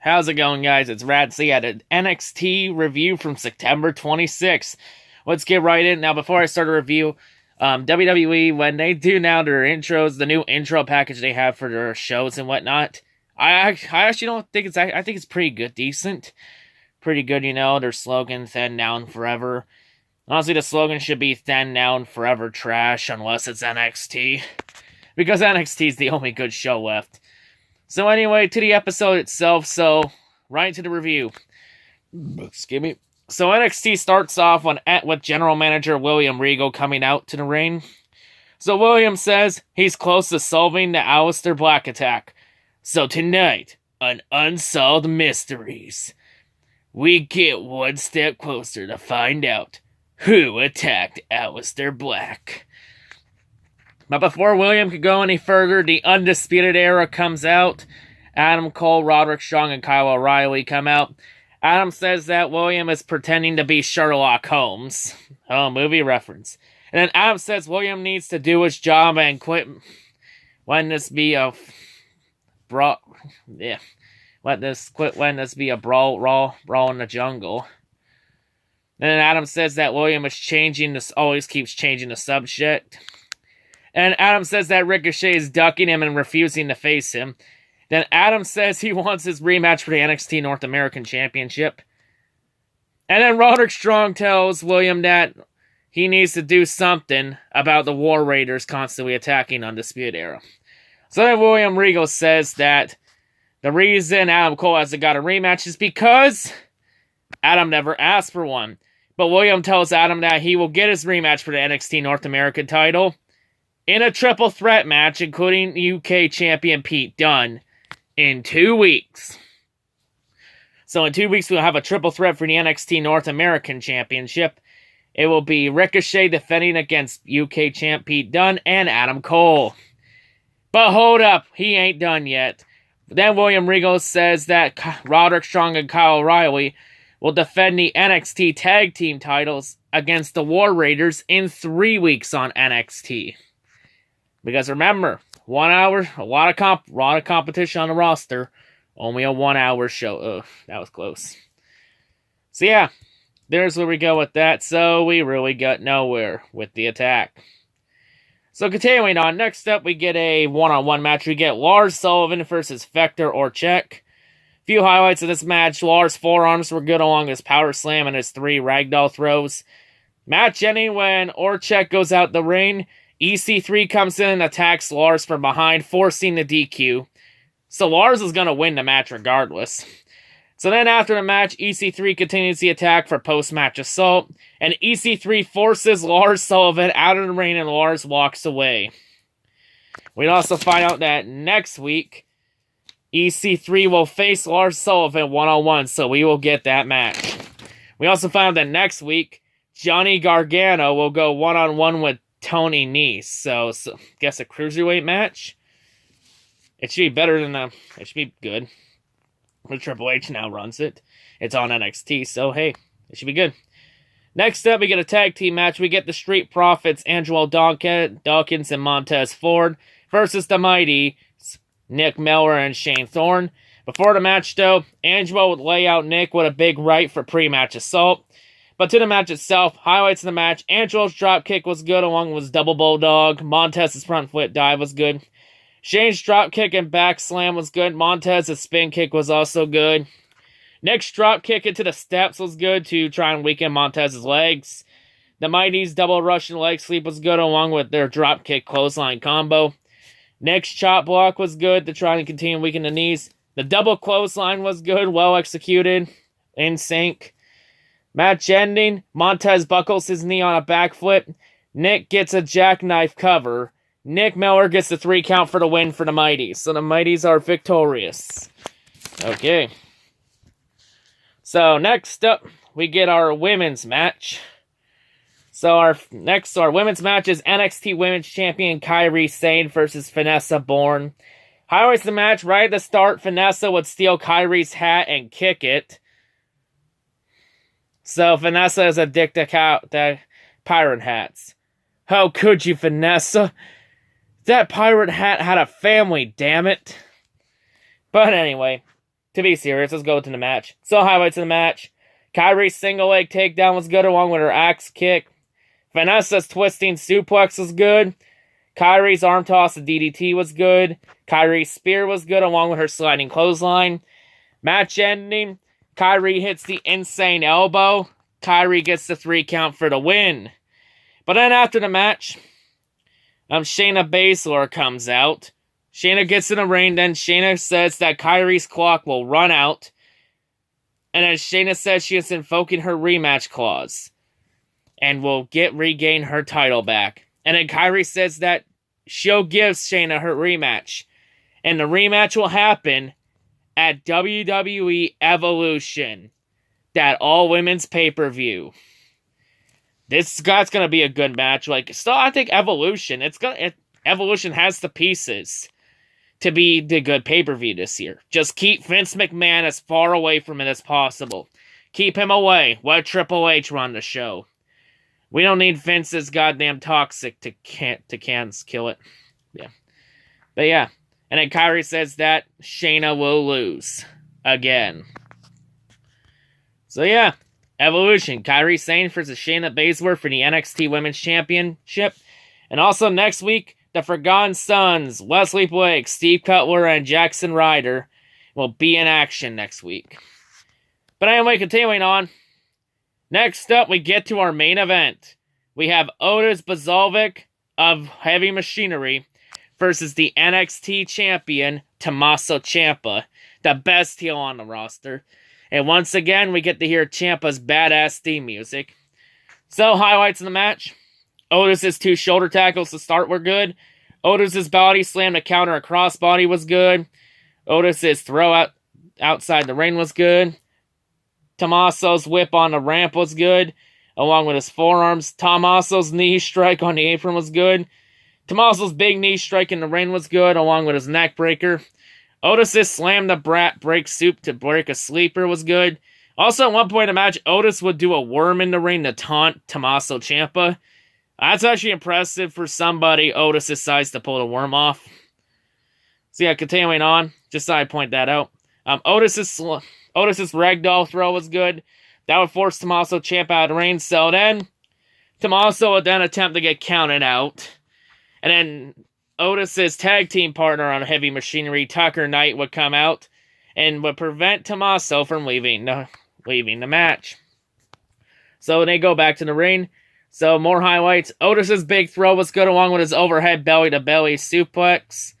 How's it going, guys? It's C-RadTV at an NXT review from September 26th. Let's get right in. Now, before I start a review, WWE, when they do now their intros, the new intro package they have for their shows and whatnot, I actually don't think it's, I think it's pretty good, decent. Pretty good, their slogan, thin down forever. Honestly, the slogan should be thin down forever trash, unless it's NXT. Because NXT is the only good show left. So anyway, to the episode itself, so right into the review. Excuse me. So NXT starts off with General Manager William Regal coming out to the ring. So William says he's close to solving the Aleister Black attack. So tonight, on Unsolved Mysteries, we get one step closer to find out who attacked Aleister Black. But before William could go any further, the Undisputed Era comes out. Adam Cole, Roderick Strong, and Kyle O'Reilly come out. Adam says that William is pretending to be Sherlock Holmes. Oh, movie reference. And then Adam says William needs to do his job and quit. When this be a brawl in the jungle. And then Adam says that William is always keeps changing the subject. And Adam says that Ricochet is ducking him and refusing to face him. Then Adam says he wants his rematch for the NXT North American Championship. And then Roderick Strong tells William that he needs to do something about the War Raiders constantly attacking Undisputed Era. So then William Regal says that the reason Adam Cole hasn't got a rematch is because Adam never asked for one. But William tells Adam that he will get his rematch for the NXT North American title in a triple threat match, including UK champion Pete Dunne, in 2 weeks. So in 2 weeks, we'll have a triple threat for the NXT North American Championship. It will be Ricochet defending against UK champ Pete Dunne and Adam Cole. But hold up, he ain't done yet. Then William Regal says that Roderick Strong and Kyle O'Reilly will defend the NXT Tag Team titles against the War Raiders in 3 weeks on NXT. Because remember, 1 hour, a lot of competition on the roster, only a 1 hour show. Ugh, that was close. So yeah, there's where we go with that. So we really got nowhere with the attack. So continuing on, next up we get a one-on-one match. We get Lars Sullivan versus Vector Orchek. Few highlights of this match. Lars' forearms were good along his power slam and his 3 ragdoll throws. Match ending when Orchek goes out the ring. EC3 comes in and attacks Lars from behind, forcing the DQ. So Lars is going to win the match regardless. So then after the match, EC3 continues the attack for post-match assault, and EC3 forces Lars Sullivan out of the ring and Lars walks away. We'd also find out that next week, EC3 will face Lars Sullivan one-on-one, so we will get that match. We also found that next week, Johnny Gargano will go one-on-one with Tony Nese. So guess a cruiserweight match? It should be better than it should be good. But Triple H now runs it. It's on NXT, so hey, it should be good. Next up, we get a tag team match. We get the Street Profits, Angelo Dawkins and Montez Ford versus the Mighty, Nick Miller and Shane Thorne. Before the match, though, Angelo would lay out Nick with a big right for pre-match assault. But to the match itself, highlights of the match, Angelo's dropkick was good along with his double bulldog. Montez's front foot dive was good. Shane's dropkick and back slam was good. Montez's spin kick was also good. Nick's dropkick into the steps was good to try and weaken Montez's legs. The Mighty's double Russian leg sweep was good along with their dropkick clothesline combo. Nick's chop block was good to try and continue weaken the knees. The double clothesline was good, well executed, in sync. Match ending, Montez buckles his knee on a backflip. Nick gets a jackknife cover. Nick Miller gets the 3 count for the win for the Mighties. So the Mighties are victorious. Okay. So next up, we get our women's match. So our women's match is NXT Women's Champion Kairi Sane versus Vanessa Bourne. Highlights of the match, right at the start, Vanessa would steal Kairi's hat and kick it. So Vanessa is addicted to pirate hats. How could you, Vanessa? That pirate hat had a family, damn it. But anyway, to be serious, let's go to the match. So, highlights of the match. Kairi's single leg takedown was good along with her axe kick. Vanessa's twisting suplex was good. Kairi's arm toss of DDT was good. Kairi's spear was good along with her sliding clothesline. Match ending. Kairi hits the insane elbow. Kairi gets the 3 count for the win. But then after the match, Shayna Baszler comes out. Shayna gets in the ring, then Shayna says that Kairi's clock will run out. And then Shayna says she is invoking her rematch clause. And will regain her title back. And then Kairi says that she'll give Shayna her rematch. And the rematch will happen at WWE Evolution. That all-women's pay-per-view. That's going to be a good match. I think Evolution, Evolution has the pieces to be the good pay-per-view this year. Just keep Vince McMahon as far away from it as possible. Keep him away. Let Triple H run the show. We don't need Vince's goddamn toxic to kill it. Yeah. But yeah. And then Kairi says that Shayna will lose. Again. So yeah. Evolution. Kairi Sane versus Shayna Baszler for the NXT Women's Championship. And also next week, the Forgotten Sons, Wesley Blake, Steve Cutler, and Jackson Ryder will be in action next week. But anyway, continuing on. Next up, we get to our main event. We have Otis Bazalvic of Heavy Machinery versus the NXT champion, Tommaso Ciampa, the best heel on the roster. And once again, we get to hear Ciampa's badass theme music. So, highlights of the match. Otis's 2 shoulder tackles to start were good. Otis's body slam to counter a crossbody was good. Otis's throw outside the ring was good. Tommaso's whip on the ramp was good, along with his forearms. Tommaso's knee strike on the apron was good. Tommaso's big knee strike in the ring was good, along with his neck breaker. Otis's slam the brat break soup to break a sleeper was good. Also, at one point in the match, Otis would do a worm in the ring to taunt Tommaso Ciampa. That's actually impressive for somebody Otis' size to pull the worm off. So yeah, continuing on, just thought I'd point that out. Otis's ragdoll throw was good. That would force Tommaso Ciampa out of the ring. So then, Tommaso would then attempt to get counted out. And then Otis's tag team partner on Heavy Machinery, Tucker Knight, would come out and would prevent Tommaso from leaving the match. So they go back to the ring. So more highlights. Otis's big throw was good along with his overhead belly-to-belly suplex.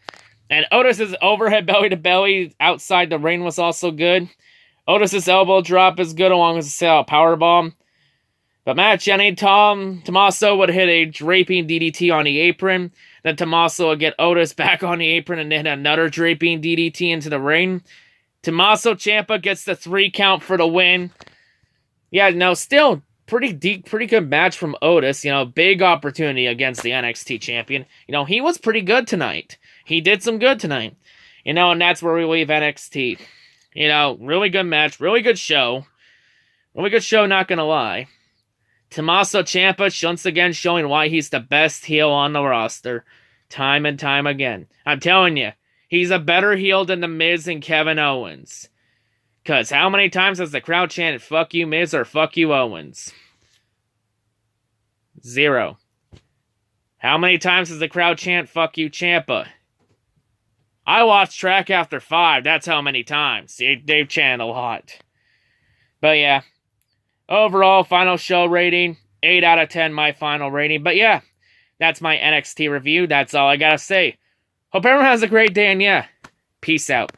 And Otis's overhead belly-to-belly outside the ring was also good. Otis's elbow drop is good along with his powerbomb. But match ending, Tommaso would hit a draping DDT on the apron. Then Tommaso would get Otis back on the apron and then another draping DDT into the ring. Tommaso Ciampa gets the 3 count for the win. Yeah, no, still pretty good match from Otis. Big opportunity against the NXT champion. He was pretty good tonight. He did some good tonight. And that's where we leave NXT. Really good match, really good show. Really good show, not gonna lie. Tommaso Ciampa once again showing why he's the best heel on the roster. Time and time again. I'm telling you, he's a better heel than The Miz and Kevin Owens. Because how many times has the crowd chanted, "Fuck you, Miz," or "Fuck you, Owens"? 0. How many times has the crowd chant, "Fuck you, Ciampa"? I watched Track After 5. That's how many times. They've chanted a lot. But yeah. Overall, final show rating, 8 out of 10, my final rating. But yeah, that's my NXT review. That's all I gotta say. Hope everyone has a great day, and yeah, peace out.